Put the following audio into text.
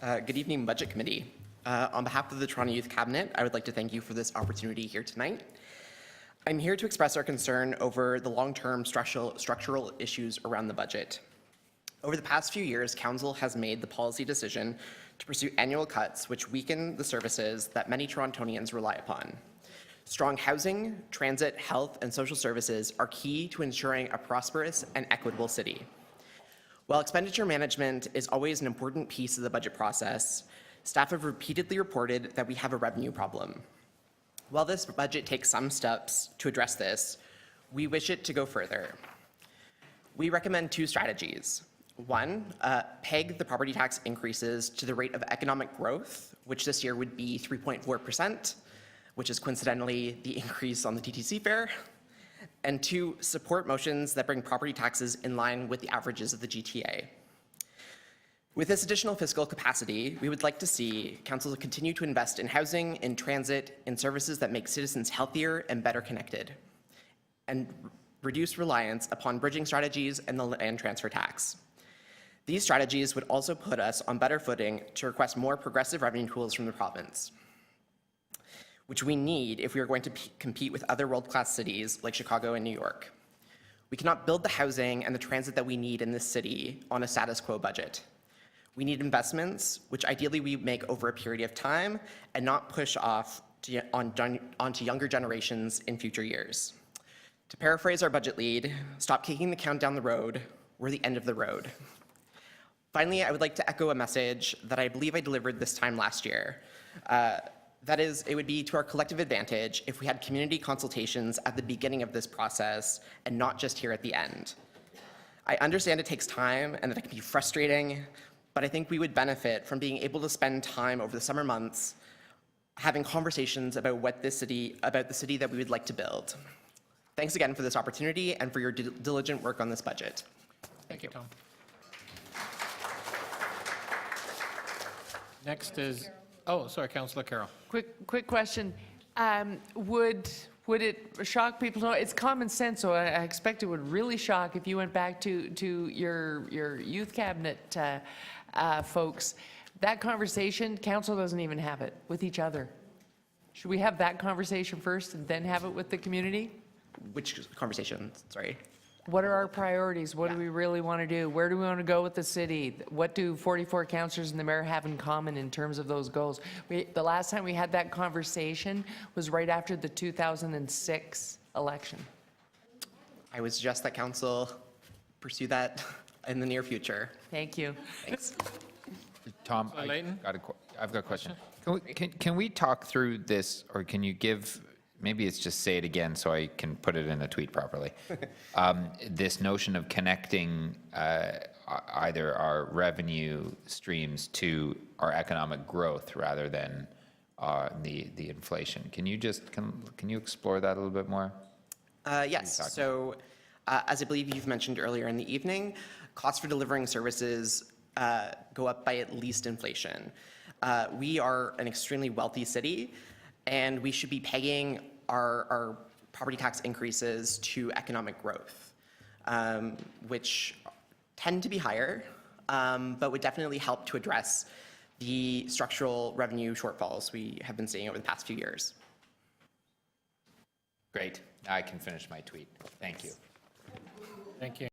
Good evening, Budget Committee. On behalf of the Toronto Youth Cabinet, I would like to thank you for this opportunity here tonight. I'm here to express our concern over the long-term structural issues around the budget. Over the past few years, Council has made the policy decision to pursue annual cuts which weaken the services that many Torontonians rely upon. Strong housing, transit, health, and social services are key to ensuring a prosperous and equitable city. While expenditure management is always an important piece of the budget process, staff have repeatedly reported that we have a revenue problem. While this budget takes some steps to address this, we wish it to go further. We recommend two strategies. One, peg the property tax increases to the rate of economic growth, which this year would be 3.4%, which is coincidentally the increase on the TTC fare. And two, support motions that bring property taxes in line with the averages of the GTA. With this additional fiscal capacity, we would like to see Council continue to invest in housing, in transit, in services that make citizens healthier and better connected, and reduce reliance upon bridging strategies and the land transfer tax. These strategies would also put us on better footing to request more progressive revenue tools from the province, which we need if we are going to compete with other world-class cities like Chicago and New York. We cannot build the housing and the transit that we need in this city on a status quo budget. We need investments, which ideally we make over a period of time and not push off onto younger generations in future years. To paraphrase our budget lead, stop kicking the can down the road, we're the end of the road. Finally, I would like to echo a message that I believe I delivered this time last year. That is, it would be to our collective advantage if we had community consultations at the beginning of this process and not just here at the end. I understand it takes time and that it can be frustrating, but I think we would benefit from being able to spend time over the summer months having conversations about the city that we would like to build. Thanks again for this opportunity and for your diligent work on this budget. Thank you. Tom. Next is, oh, sorry, Councillor Carroll. Quick question. Would it shock people? No, it's common sense, so I expect it would really shock if you went back to your youth cabinet folks. That conversation, council doesn't even have it with each other. Should we have that conversation first and then have it with the community? Which conversation? Sorry. What are our priorities? What do we really want to do? Where do we want to go with the city? What do 44 councillors and the mayor have in common in terms of those goals? The last time we had that conversation was right after the 2006 election. I would suggest that council pursue that in the near future. Thank you. Thanks. Tom, I've got a question. Can we talk through this, or can you give, maybe it's just say it again so I can put it in a tweet properly. This notion of connecting either our revenue streams to our economic growth rather than the inflation. Can you just, can you explore that a little bit more? Yes, so as I believe you've mentioned earlier in the evening, costs for delivering services go up by at least inflation. We are an extremely wealthy city, and we should be pegging our property tax increases to economic growth, which tend to be higher, but would definitely help to address the structural revenue shortfalls we have been seeing over the past few years. Great. I can finish my tweet. Thank you. Thank you.